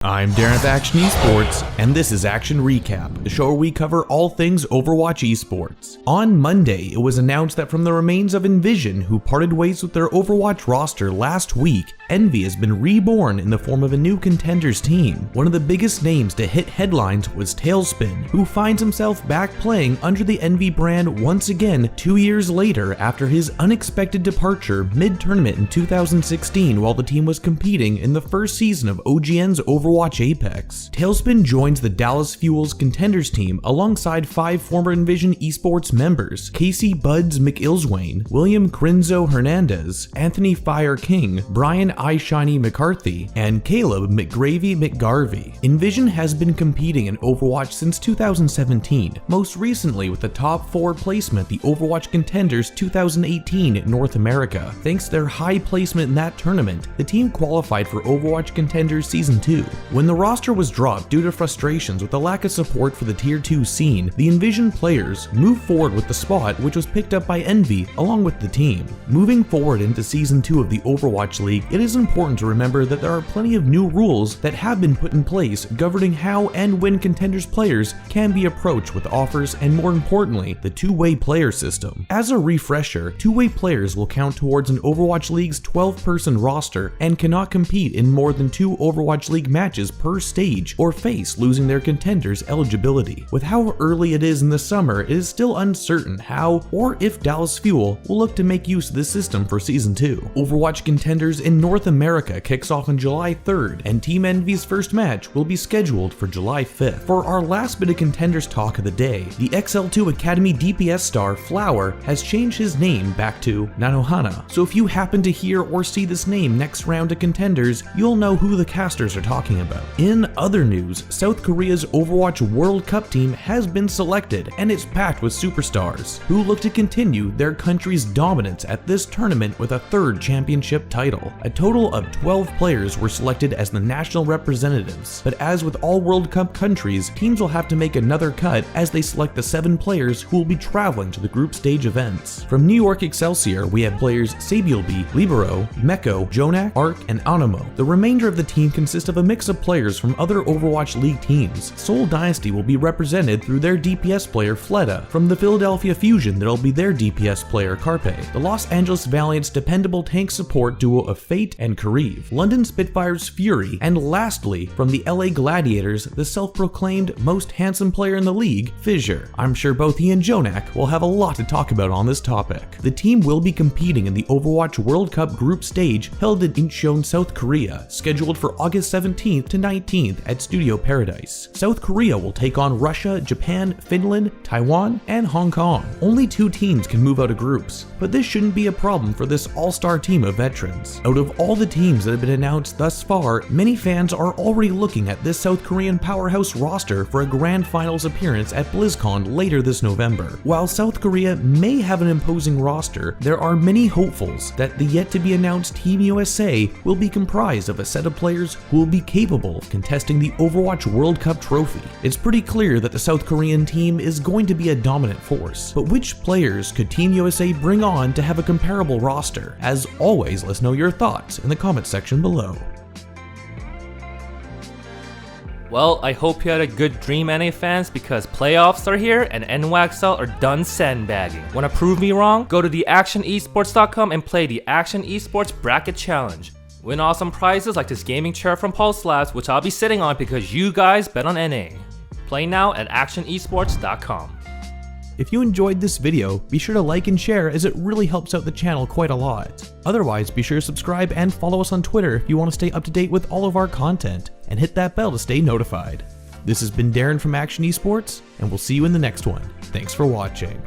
I'm Darren of Akshon Esports, and this is Action Recap, the show where we cover all things Overwatch Esports. On Monday, it was announced that from the remains of Envision, who parted ways with their Overwatch roster last week, Envy has been reborn in the form of a new contenders team. One of the biggest names to hit headlines was Tailspin, who finds himself back playing under the Envy brand once again 2 years later after his unexpected departure mid-tournament in 2016 while the team was competing in the first season of OGN's Overwatch Apex. Tailspin joins the Dallas Fuel's contenders team alongside 5 former Envision Esports members: Casey Buds McIlswain, William Crinzo Hernandez, Anthony Fire King, Brian iShiny McCarthy, and Caleb McGravy McGarvey. Envision has been competing in Overwatch since 2017, most recently with the top 4 placement the Overwatch Contenders 2018 in North America. Thanks to their high placement in that tournament, the team qualified for Overwatch Contenders Season 2. When the roster was dropped due to frustrations with the lack of support for the Tier 2 scene, the Envision players moved forward with the spot, which was picked up by Envy along with the team. Moving forward into Season 2 of the Overwatch League, it is important to remember that there are plenty of new rules that have been put in place governing how and when contenders players can be approached with offers, and more importantly, the two-way player system. As a refresher, two-way players will count towards an Overwatch League's 12-person roster and cannot compete in more than 2 Overwatch League matches per stage or face losing their contenders eligibility. With how early it is in the summer, it is still uncertain how or if Dallas Fuel will look to make use of this system for Season 2. Overwatch Contenders in North America kicks off on July 3rd, and Team Envy's first match will be scheduled for July 5th. For our last bit of contenders talk of the day, the XL2 Academy DPS star Flower has changed his name back to Nanohana, so if you happen to hear or see this name next round of contenders, you'll know who the casters are talking about. In other news, South Korea's Overwatch World Cup team has been selected, and it's packed with superstars who look to continue their country's dominance at this tournament with a 3rd championship title. A total of 12 players were selected as the national representatives, but as with all World Cup countries, teams will have to make another cut as they select the 7 players who will be traveling to the group stage events. From New York Excelsior, we have players Saebyeolbe, Libero, Meko, JjoNak, Arc, and Animo. The remainder of the team consists of a mix of players from other Overwatch League teams. Seoul Dynasty will be represented through their DPS player Fleta. From the Philadelphia Fusion, there'll be their DPS player Carpe. The Los Angeles Valiant's dependable tank support duo of Fate and Kariv. London Spitfire's Fury, and lastly, from the LA Gladiators, the self-proclaimed most handsome player in the league, Fissure. I'm sure both he and JjoNak will have a lot to talk about on this topic. The team will be competing in the Overwatch World Cup group stage held in Incheon, South Korea, scheduled for August 17th to 19th at Studio Paradise. South Korea will take on Russia, Japan, Finland, Taiwan, and Hong Kong. Only 2 teams can move out of groups, but this shouldn't be a problem for this all-star team of veterans. Out of all the teams that have been announced thus far, many fans are already looking at this South Korean powerhouse roster for a grand finals appearance at BlizzCon later this November. While South Korea may have an imposing roster, there are many hopefuls that the yet-to-be-announced Team USA will be comprised of a set of players who will be capable of contesting the Overwatch World Cup trophy. It's pretty clear that the South Korean team is going to be a dominant force, but which players could Team USA bring on to have a comparable roster? As always, let's know your thoughts in the comments section below. Well, I hope you had a good dream, NA fans, because playoffs are here and NYXL are done sandbagging. Wanna prove me wrong? Go to theactionesports.com and play the Action Esports Bracket Challenge. Win awesome prizes like this gaming chair from PulseLabz, which I'll be sitting on because you guys bet on NA. Play now at actionesports.com. If you enjoyed this video, be sure to like and share as it really helps out the channel quite a lot. Otherwise, be sure to subscribe and follow us on Twitter if you want to stay up to date with all of our content, and hit that bell to stay notified. This has been Darren from Action Esports, and we'll see you in the next one. Thanks for watching.